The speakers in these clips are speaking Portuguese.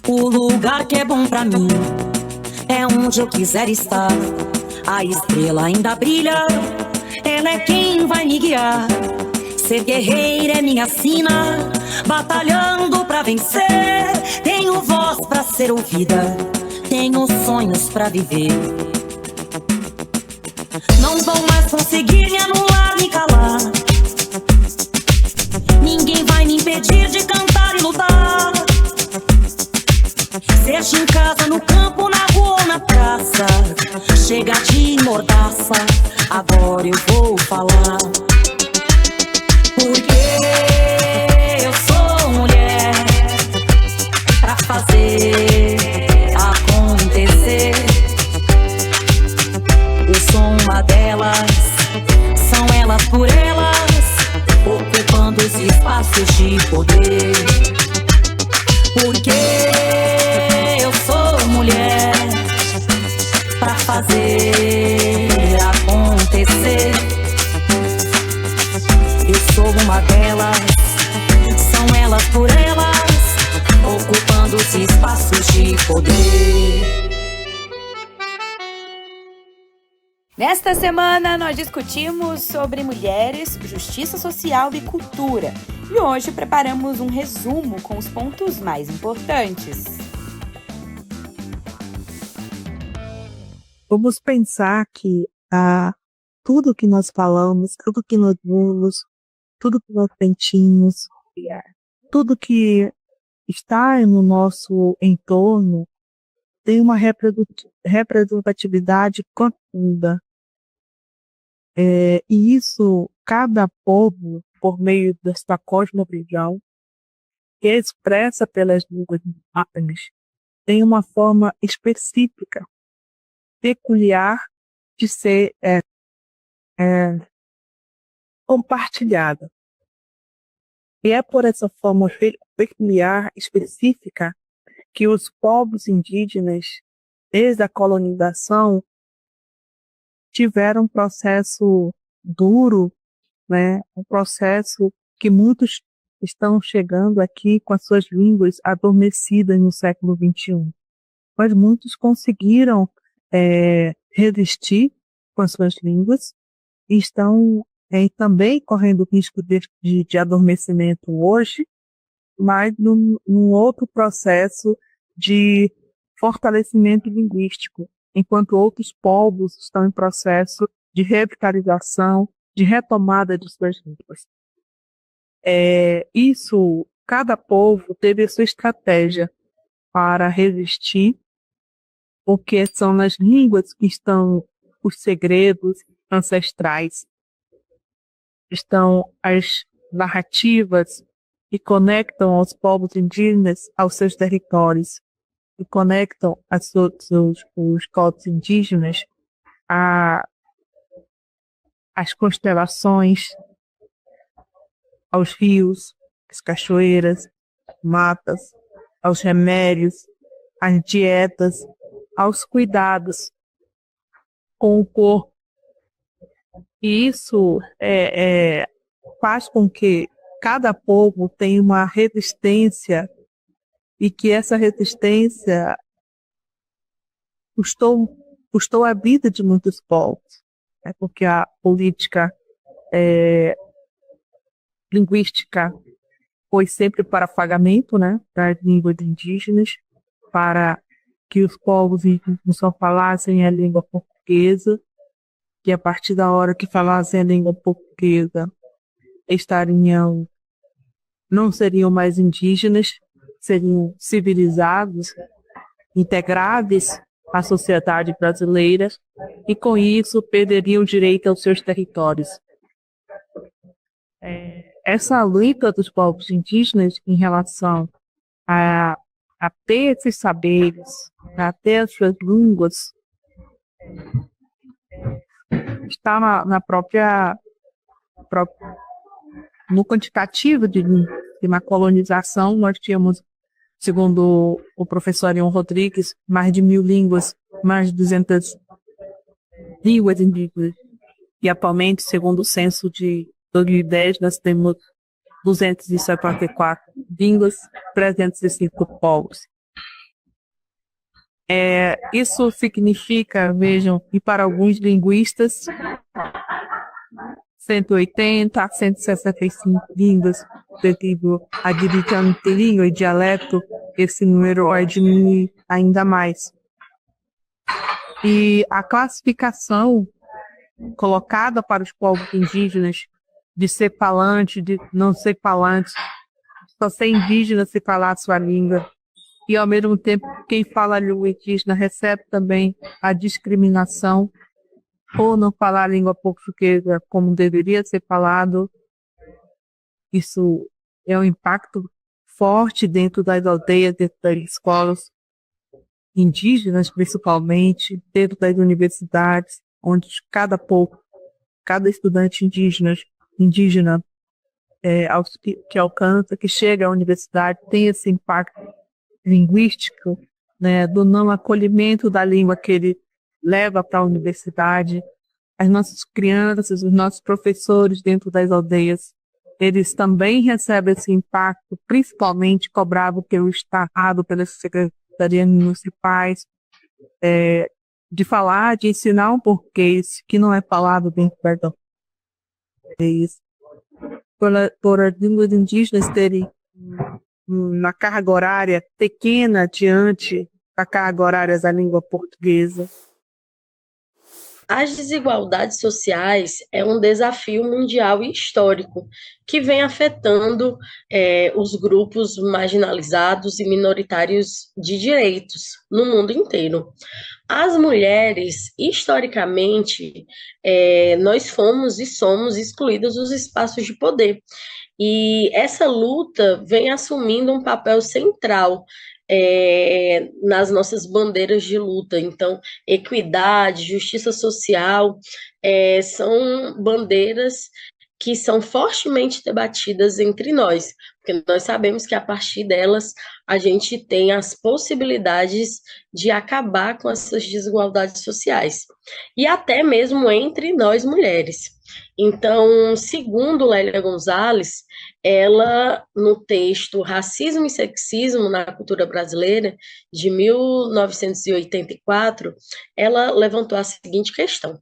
O lugar que é bom pra mim é onde eu quiser estar. A estrela ainda brilha, ela é quem vai me guiar. Ser guerreira é minha sina, batalhando pra vencer. Tenho voz pra ser ouvida, tenho sonhos pra viver. Não vão mais conseguir me anular, me calar. Ninguém vai me impedir de cantar e lutar. Seja em casa, no campo, na rua ou na praça, chega de mordaça, agora eu vou falar. Porque eu sou mulher pra fazer acontecer. Eu sou uma delas, são elas por elas, ocupando os espaços de poder. Porque eu sou mulher pra fazer acontecer. Eu sou uma delas, são elas por elas, ocupando os espaços de poder. Nesta semana, nós discutimos sobre mulheres, justiça social e cultura. E hoje preparamos um resumo com os pontos mais importantes. Vamos pensar que tudo que nós falamos, tudo que nós vimos, tudo que nós sentimos, tudo que está no nosso entorno tem uma representatividade profunda. E isso, cada povo, por meio desta cosmovisão, que é expressa pelas línguas indígenas, tem uma forma específica, peculiar, de ser compartilhada. E é por essa forma peculiar, específica, que os povos indígenas, desde a colonização, tiveram um processo duro, né? Um processo que muitos estão chegando aqui com as suas línguas adormecidas no século XXI. Mas muitos conseguiram resistir com as suas línguas e estão também correndo risco de adormecimento hoje, mas num outro processo de fortalecimento linguístico, enquanto outros povos estão em processo de revitalização, de retomada de suas línguas. Cada povo teve a sua estratégia para resistir, porque são nas línguas que estão os segredos ancestrais, estão as narrativas que conectam aos povos indígenas aos seus territórios, que conectam os povos indígenas às constelações, aos rios, às cachoeiras, matas, aos remédios, às dietas, aos cuidados com o corpo. E isso faz com que cada povo tenha uma resistência e que essa resistência custou a vida de muitos povos, porque a política linguística foi sempre para apagamento, né, das línguas indígenas, para que os povos indígenas só falassem a língua portuguesa, que a partir da hora que falassem a língua portuguesa não seriam mais indígenas, seriam civilizados, integráveis à sociedade brasileira e, com isso, perderiam o direito aos seus territórios. Essa luta dos povos indígenas em relação a ter esses saberes, a ter as suas línguas, está no quantitativo de uma colonização. Nós tínhamos, segundo o professor Ion Rodrigues, mais de 1.000 línguas, mais de 200 línguas indígenas. E atualmente, segundo o censo de 2010, nós temos 274 línguas, 305 povos. Isso significa, vejam, que para alguns linguistas, 180 a 165 línguas, devido à divisão entre língua e dialeto, esse número vai diminuir ainda mais. E a classificação colocada para os povos indígenas de ser falante, de não ser falante, só ser indígena se falar a sua língua. E, ao mesmo tempo, quem fala a língua indígena recebe também a discriminação ou não falar a língua portuguesa como deveria ser falado. Isso é um impacto forte dentro das aldeias, dentro das escolas indígenas, principalmente, dentro das universidades, onde cada povo, cada estudante indígena que alcança, que chega à universidade, tem esse impacto linguístico, né, do não acolhimento da língua que ele leva para a universidade. As nossas crianças, os nossos professores dentro das aldeias, eles também recebem esse impacto, principalmente cobrado pelo Estado, pelas secretarias municipais, de falar, de ensinar um português que não é falado dentro das aldeias. Por as línguas indígenas terem uma carga horária pequena diante da carga horária da língua portuguesa. As desigualdades sociais é um desafio mundial e histórico que vem afetando os grupos marginalizados e minoritários de direitos no mundo inteiro. As mulheres, historicamente, nós fomos e somos excluídas dos espaços de poder. E essa luta vem assumindo um papel central nas nossas bandeiras de luta. Então, equidade, justiça social, são bandeiras que são fortemente debatidas entre nós, porque nós sabemos que a partir delas a gente tem as possibilidades de acabar com essas desigualdades sociais, e até mesmo entre nós mulheres. Então, segundo Lélia Gonzalez, ela, no texto Racismo e Sexismo na Cultura Brasileira, de 1984, ela levantou a seguinte questão: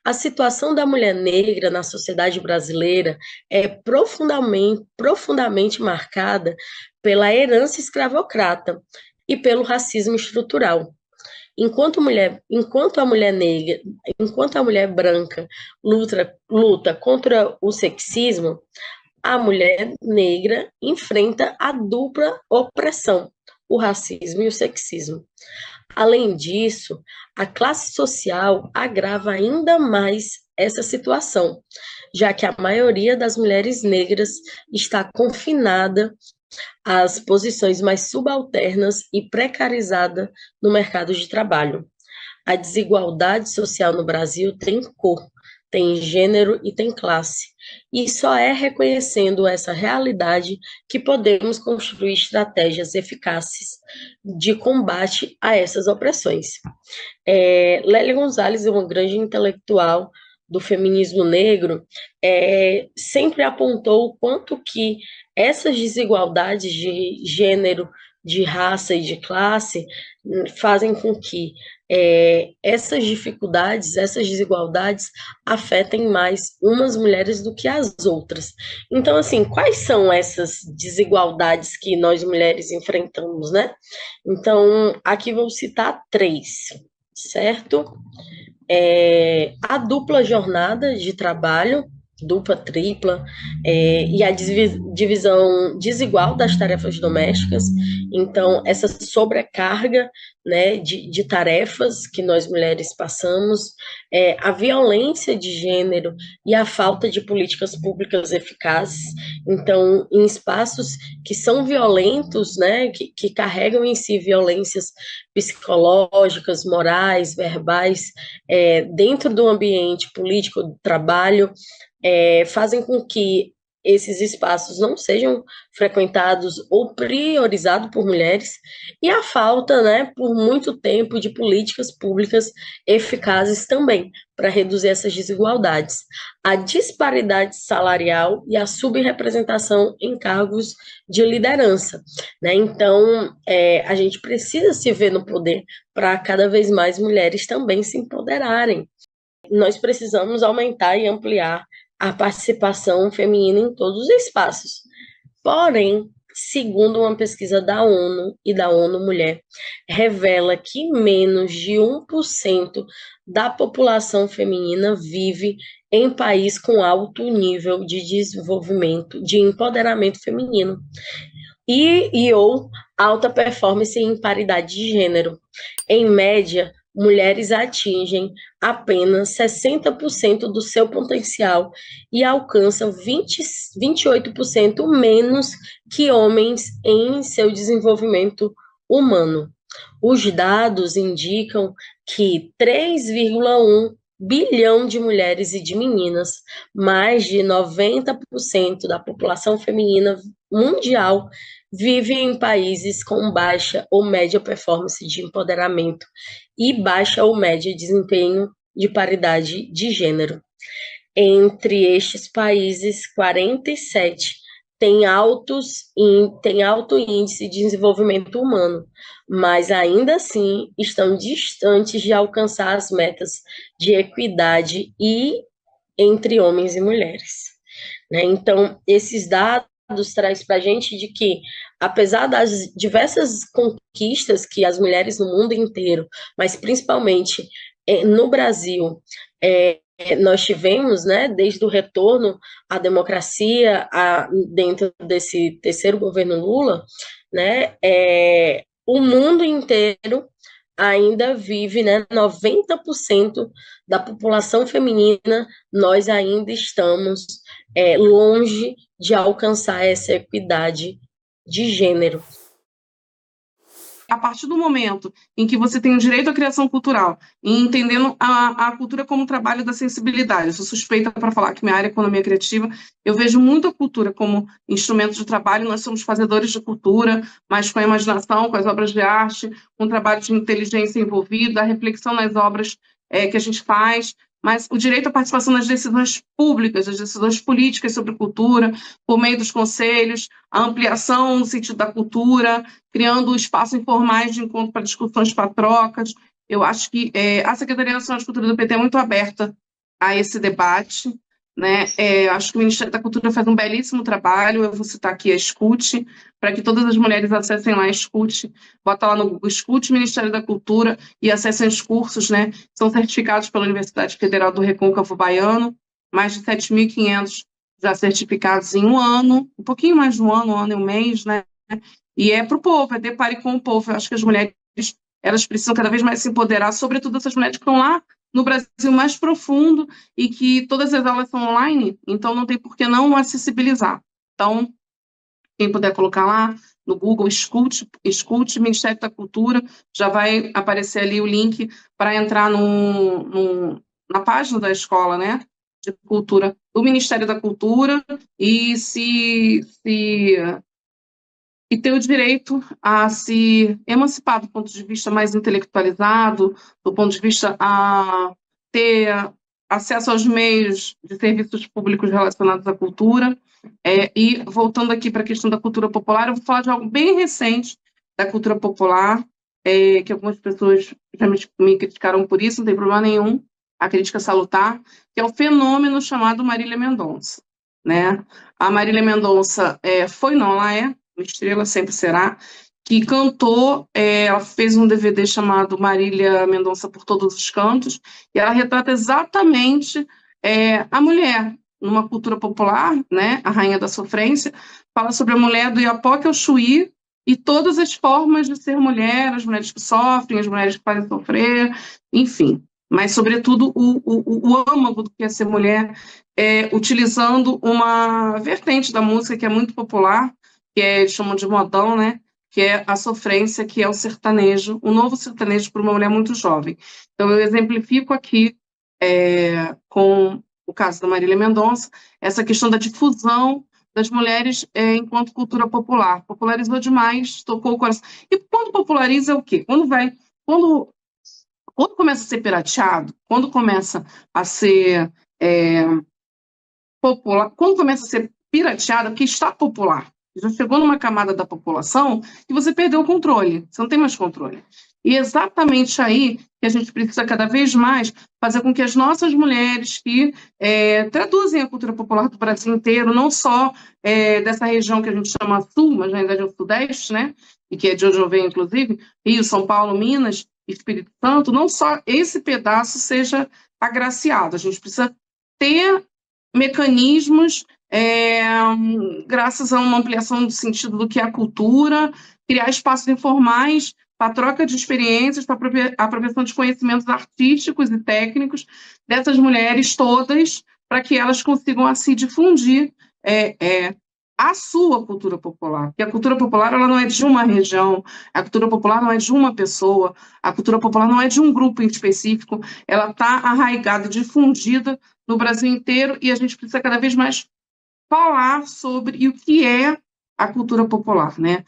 a situação da mulher negra na sociedade brasileira é profundamente marcada pela herança escravocrata e pelo racismo estrutural. Enquanto a mulher branca luta contra o sexismo, a mulher negra enfrenta a dupla opressão, o racismo e o sexismo. Além disso, a classe social agrava ainda mais essa situação, já que a maioria das mulheres negras está confinada às posições mais subalternas e precarizada no mercado de trabalho. A desigualdade social no Brasil tem cor, tem gênero e tem classe. E só é reconhecendo essa realidade que podemos construir estratégias eficazes de combate a essas opressões. Lélia Gonzalez é uma grande intelectual do feminismo negro, sempre apontou o quanto que essas desigualdades de gênero, de raça e de classe fazem com que essas dificuldades, essas desigualdades afetem mais umas mulheres do que as outras. Então, assim, quais são essas desigualdades que nós mulheres enfrentamos, né? Então, aqui vou citar 3, certo? A dupla jornada de trabalho, dupla, tripla, e a divisão desigual das tarefas domésticas. Então, essa sobrecarga, né, de tarefas que nós mulheres passamos, a violência de gênero e a falta de políticas públicas eficazes. Então, em espaços que são violentos, né, que carregam em si violências psicológicas, morais, verbais, dentro do ambiente político do trabalho, fazem com que esses espaços não sejam frequentados ou priorizados por mulheres, e a falta, né, por muito tempo, de políticas públicas eficazes também para reduzir essas desigualdades, a disparidade salarial e a subrepresentação em cargos de liderança, né? Então, a gente precisa se ver no poder para cada vez mais mulheres também se empoderarem. Nós precisamos aumentar e ampliar a participação feminina em todos os espaços. Porém, segundo uma pesquisa da ONU e da ONU Mulher, revela que menos de 1% da população feminina vive em país com alto nível de desenvolvimento, de empoderamento feminino ou alta performance em paridade de gênero. Em média, mulheres atingem apenas 60% do seu potencial e alcançam 28% menos que homens em seu desenvolvimento humano. Os dados indicam que 3,1 bilhão de mulheres e de meninas, mais de 90% da população feminina mundial, vive em países com baixa ou média performance de empoderamento e baixa ou média desempenho de paridade de gênero. Entre estes países, 47 têm alto índice de desenvolvimento humano, mas ainda assim estão distantes de alcançar as metas de equidade entre homens e mulheres, né? Então, esses dados traz para a gente de que, apesar das diversas conquistas que as mulheres no mundo inteiro, mas principalmente no Brasil, nós tivemos, né, desde o retorno à democracia dentro desse terceiro governo Lula, né, o mundo inteiro ainda vive, né, 90% da população feminina, nós ainda estamos longe de alcançar essa equidade de gênero. A partir do momento em que você tem o direito à criação cultural e entendendo a cultura como trabalho da sensibilidade, eu sou suspeita para falar que minha área é economia criativa, eu vejo muito a cultura como instrumento de trabalho, nós somos fazedores de cultura, mas com a imaginação, com as obras de arte, com o trabalho de inteligência envolvido, a reflexão nas obras que a gente faz, mas o direito à participação nas decisões públicas, das decisões políticas sobre cultura, por meio dos conselhos, a ampliação no sentido da cultura, criando espaços informais de encontro para discussões, para trocas. Eu acho que a Secretaria Nacional de Cultura do PT é muito aberta a esse debate, né? Acho que o Ministério da Cultura faz um belíssimo trabalho, eu vou citar aqui a Escute, para que todas as mulheres acessem lá a Escute, bota lá no Google Escute Ministério da Cultura e acessem os cursos, né? São certificados pela Universidade Federal do Recôncavo Baiano, mais de 7.500 já certificados em um ano, um pouquinho mais de um ano e um mês, né? E é para o povo, é depare com o povo. Eu acho que as mulheres, elas precisam cada vez mais se empoderar, sobretudo essas mulheres que estão lá no Brasil mais profundo e que todas as aulas são online, então não tem por que não acessibilizar. Então, quem puder colocar lá no Google, Escute Ministério da Cultura, já vai aparecer ali o link para entrar na página da escola, né, de cultura do Ministério da Cultura e e ter o direito a se emancipar do ponto de vista mais intelectualizado, do ponto de vista a ter acesso aos meios de serviços públicos relacionados à cultura. E voltando aqui para a questão da cultura popular, eu vou falar de algo bem recente da cultura popular, que algumas pessoas já me criticaram por isso, não tem problema nenhum, a crítica salutar, que é o fenômeno chamado Marília Mendonça, né? A Marília Mendonça ela é uma estrela, sempre será, que cantou, ela fez um DVD chamado Marília Mendonça por Todos os Cantos, e ela retrata exatamente a mulher numa cultura popular, né, a rainha da sofrência, fala sobre a mulher do Iapoque ao Chuí e todas as formas de ser mulher, as mulheres que sofrem, as mulheres que fazem sofrer, enfim, mas sobretudo o âmago do que é ser mulher, utilizando uma vertente da música que é muito popular, que eles chamam de modão, né? Que é a sofrência, que é o sertanejo, o novo sertanejo para uma mulher muito jovem. Então, eu exemplifico aqui, com o caso da Marília Mendonça, essa questão da difusão das mulheres enquanto cultura popular. Popularizou demais, tocou o coração. E quando populariza é o quê? Quando começa a ser pirateado, quando começa a ser popular, quando começa a ser pirateado, porque está popular. Já chegou numa camada da população que você perdeu o controle, você não tem mais controle. E é exatamente aí que a gente precisa cada vez mais fazer com que as nossas mulheres que traduzem a cultura popular do Brasil inteiro, não só dessa região que a gente chama Sul, mas na verdade é o Sudeste, né? E que é de onde eu venho, inclusive, Rio, São Paulo, Minas, Espírito Santo, não só esse pedaço seja agraciado. A gente precisa ter mecanismos graças a uma ampliação do sentido do que é a cultura, criar espaços informais para a troca de experiências, para a apropriação de conhecimentos artísticos e técnicos dessas mulheres todas, para que elas consigam assim difundir a sua cultura popular. Porque a cultura popular ela não é de uma região, a cultura popular não é de uma pessoa, a cultura popular não é de um grupo em específico, ela está arraigada, difundida no Brasil inteiro, e a gente precisa cada vez mais falar sobre o que é a cultura popular, né?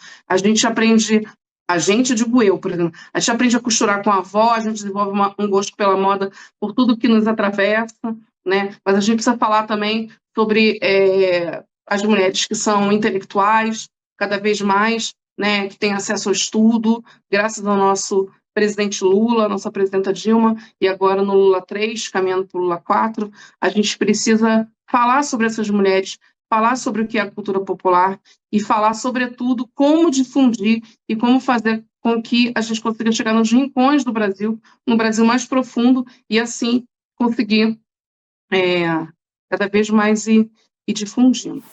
Digo eu, por exemplo, a gente aprende a costurar com a avó, a gente desenvolve um gosto pela moda por tudo que nos atravessa, né? Mas a gente precisa falar também sobre as mulheres que são intelectuais, cada vez mais, né? Que têm acesso ao estudo, graças ao nosso presidente Lula, nossa presidenta Dilma, e agora no Lula 3, caminhando para o Lula 4, a gente precisa falar sobre essas mulheres, falar sobre o que é a cultura popular e falar, sobretudo, como difundir e como fazer com que a gente consiga chegar nos rincões do Brasil, no Brasil mais profundo, e assim conseguir cada vez mais ir difundindo.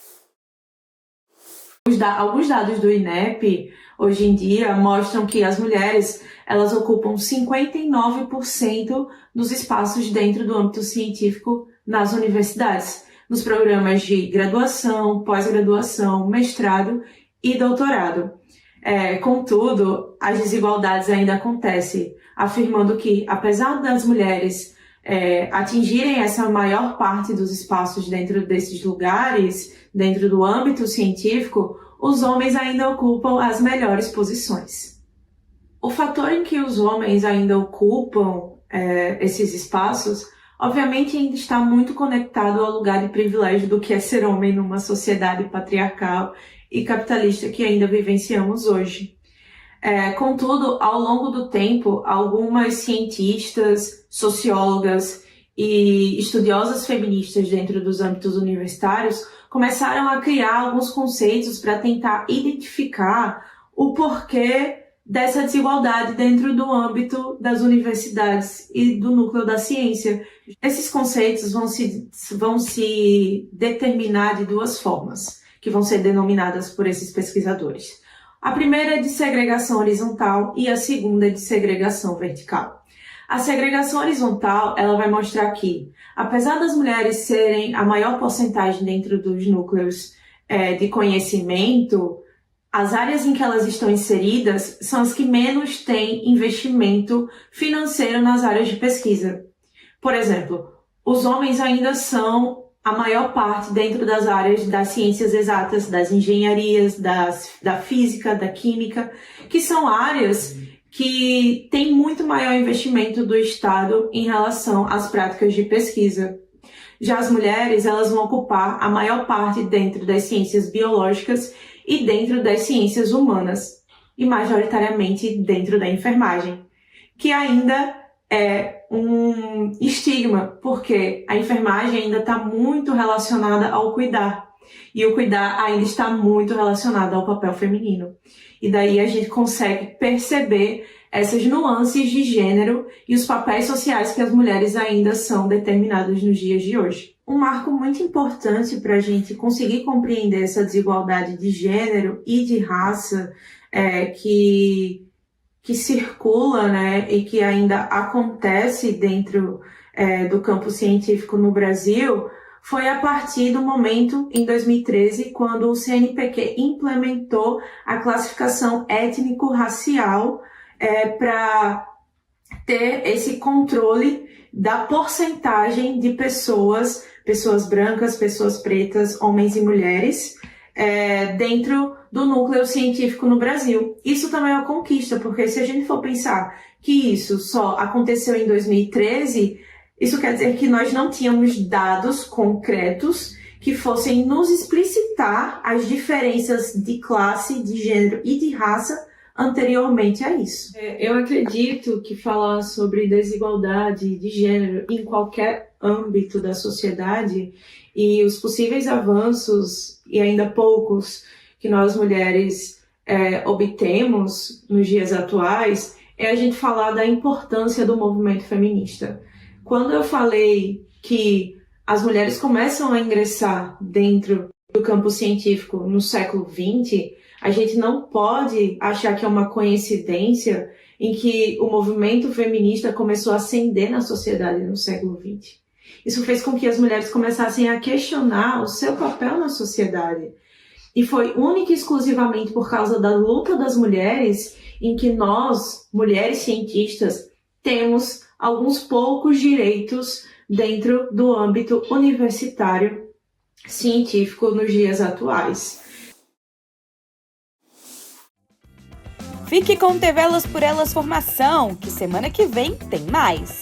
Alguns dados do INEP, hoje em dia, mostram que as mulheres elas ocupam 59% dos espaços dentro do âmbito científico nas universidades, nos programas de graduação, pós-graduação, mestrado e doutorado. Contudo, as desigualdades ainda acontecem, afirmando que, apesar das mulheres atingirem essa maior parte dos espaços dentro desses lugares, dentro do âmbito científico, os homens ainda ocupam as melhores posições. O fator em que os homens ainda ocupam esses espaços, obviamente ainda está muito conectado ao lugar de privilégio do que é ser homem numa sociedade patriarcal e capitalista que ainda vivenciamos hoje. Contudo, ao longo do tempo, algumas cientistas, sociólogas e estudiosas feministas dentro dos âmbitos universitários começaram a criar alguns conceitos para tentar identificar o porquê dessa desigualdade dentro do âmbito das universidades e do núcleo da ciência. Esses conceitos vão se determinar de duas formas, que vão ser denominadas por esses pesquisadores. A primeira é de segregação horizontal e a segunda é de segregação vertical. A segregação horizontal, ela vai mostrar que, apesar das mulheres serem a maior porcentagem dentro dos núcleos de conhecimento, as áreas em que elas estão inseridas são as que menos têm investimento financeiro nas áreas de pesquisa. Por exemplo, os homens ainda são a maior parte dentro das áreas das ciências exatas, das engenharias, da física, da química, que são áreas que têm muito maior investimento do Estado em relação às práticas de pesquisa. Já as mulheres, elas vão ocupar a maior parte dentro das ciências biológicas e dentro das ciências humanas, e majoritariamente dentro da enfermagem, que ainda é um estigma, porque a enfermagem ainda está muito relacionada ao cuidar, e o cuidar ainda está muito relacionado ao papel feminino. E daí a gente consegue perceber essas nuances de gênero e os papéis sociais que as mulheres ainda são determinados nos dias de hoje. Um marco muito importante para a gente conseguir compreender essa desigualdade de gênero e de raça que circula, né, e que ainda acontece dentro do campo científico no Brasil, foi a partir do momento, em 2013, quando o CNPq implementou a classificação étnico-racial para ter esse controle da porcentagem de pessoas pessoas brancas, pessoas pretas, homens e mulheres, dentro do núcleo científico no Brasil. Isso também é uma conquista, porque se a gente for pensar que isso só aconteceu em 2013, isso quer dizer que nós não tínhamos dados concretos que fossem nos explicitar as diferenças de classe, de gênero e de raça anteriormente a isso. Eu acredito que falar sobre desigualdade de gênero em qualquer âmbito da sociedade e os possíveis avanços, e ainda poucos, que nós mulheres obtemos nos dias atuais, é a gente falar da importância do movimento feminista. Quando eu falei que as mulheres começam a ingressar dentro do campo científico no século XX, a gente não pode achar que é uma coincidência em que o movimento feminista começou a ascender na sociedade no século XX. Isso fez com que as mulheres começassem a questionar o seu papel na sociedade. E foi única e exclusivamente por causa da luta das mulheres em que nós, mulheres cientistas, temos alguns poucos direitos dentro do âmbito universitário científico nos dias atuais. Fique com TV Elas por Elas Formação, que semana que vem tem mais.